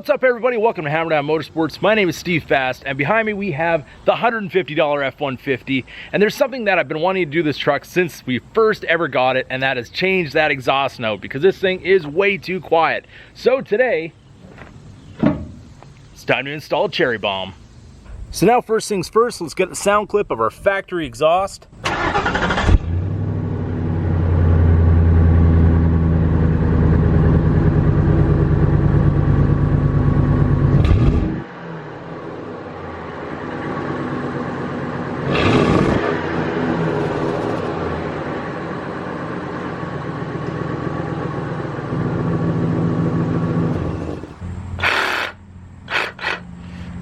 What's up, everybody? Welcome to Hammerdown Motorsports. My name is Steve Fast, and behind me we have the $150 F-150. And there's something that I've been wanting to do this truck since we first ever got it, and that is change that exhaust note because this thing is way too quiet. So today, it's time to install a cherry bomb. So now, first things first, let's get the sound clip of our factory exhaust.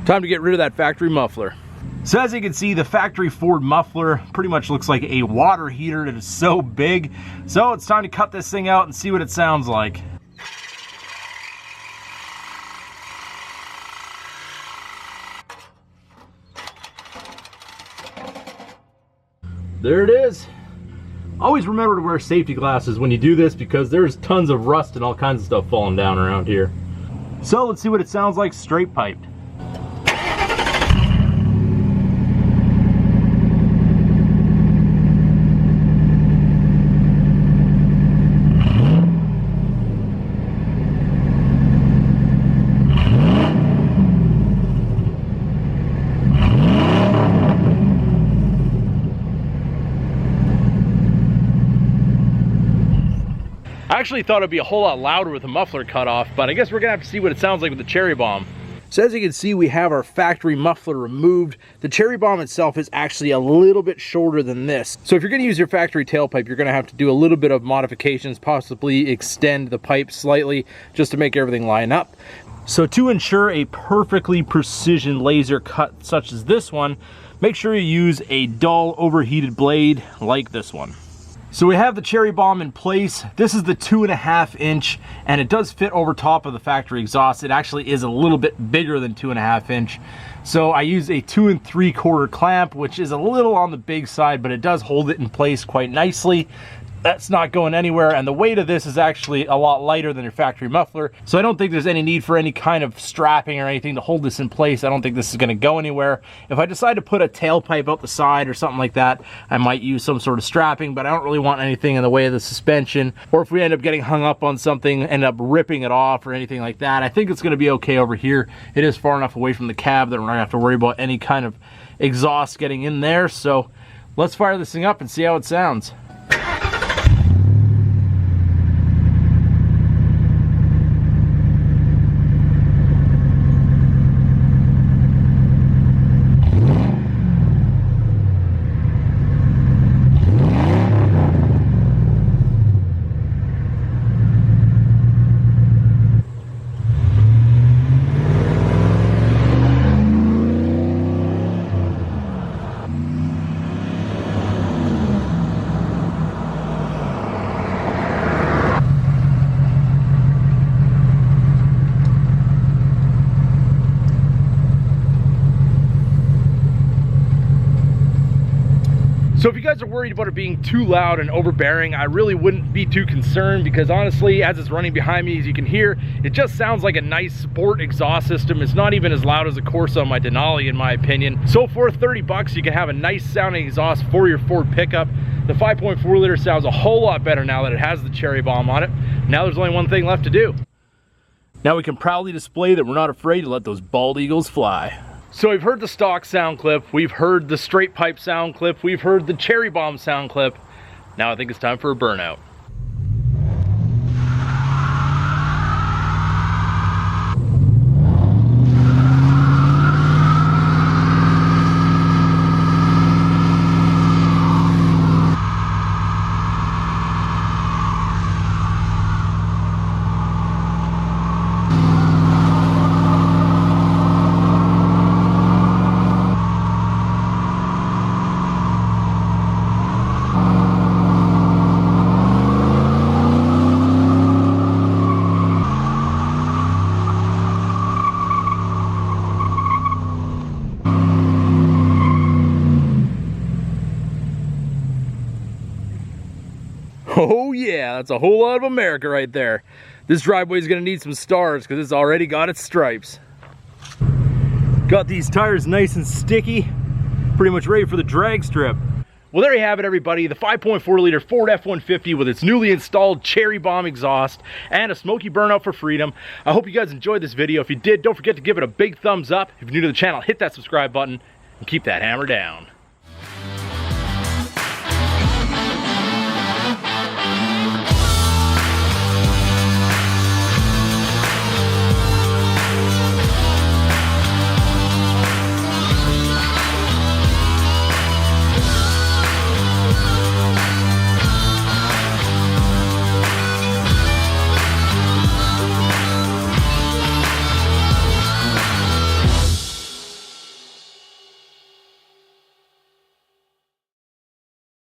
Time to get rid of that factory muffler. So as you can see, the factory Ford muffler pretty much looks like a water heater. It is so big. So it's time to cut this thing out and see what it sounds like. There it is. Always remember to wear safety glasses when you do this because there's tons of rust and all kinds of stuff falling down around here. So let's see what it sounds like straight piped. I actually thought it'd be a whole lot louder with the muffler cut off, but I guess we're gonna have to see what it sounds like with the cherry bomb. So as you can see, we have our factory muffler removed. The cherry bomb itself is actually a little bit shorter than this. So if you're gonna use your factory tailpipe, you're gonna have to do a little bit of modifications, possibly extend the pipe slightly just to make everything line up. So to ensure a perfectly precision laser cut such as this one, make sure you use a dull overheated blade like this one. So we have the cherry bomb in place. This is the 2.5 inch, and it does fit over top of the factory exhaust. It actually is a little bit bigger than 2.5 inch. So I use a 2 3/4 clamp, which is a little on the big side, but it does hold it in place quite nicely. That's not going anywhere, and the weight of this is actually a lot lighter than your factory muffler, so I don't think there's any need for any kind of strapping or anything to hold this in place. I don't think this is going to go anywhere. If I decide to put a tailpipe out the side or something like that, I might use some sort of strapping, but I don't really want anything in the way of the suspension, or if we end up getting hung up on something, end up ripping it off or anything like that. I think it's going to be okay over here. It is far enough away from the cab that we're not going to have to worry about any kind of exhaust getting in there, so let's fire this thing up and see how it sounds. So if you guys are worried about it being too loud and overbearing, I really wouldn't be too concerned because honestly, as it's running behind me, as you can hear, it just sounds like a nice sport exhaust system. It's not even as loud as a Corsa on my Denali, in my opinion. So for 30 bucks, you can have a nice sounding exhaust for your Ford pickup. The 5.4 liter sounds a whole lot better now that it has the cherry bomb on it. Now there's only one thing left to do. Now we can proudly display that we're not afraid to let those bald eagles fly. So we've heard the stock sound clip, we've heard the straight pipe sound clip, we've heard the cherry bomb sound clip. Now I think it's time for a burnout. Oh yeah, that's a whole lot of America right there. This driveway is going to need some stars because it's already got its stripes. Got these tires nice and sticky, pretty much ready for the drag strip. Well, there you have it, everybody. The 5.4 liter Ford F-150 with its newly installed cherry bomb exhaust and a smoky burnout for freedom. I hope you guys enjoyed this video. If you did, don't forget to give it a big thumbs up. If you're new to the channel, hit that subscribe button and keep that hammer down.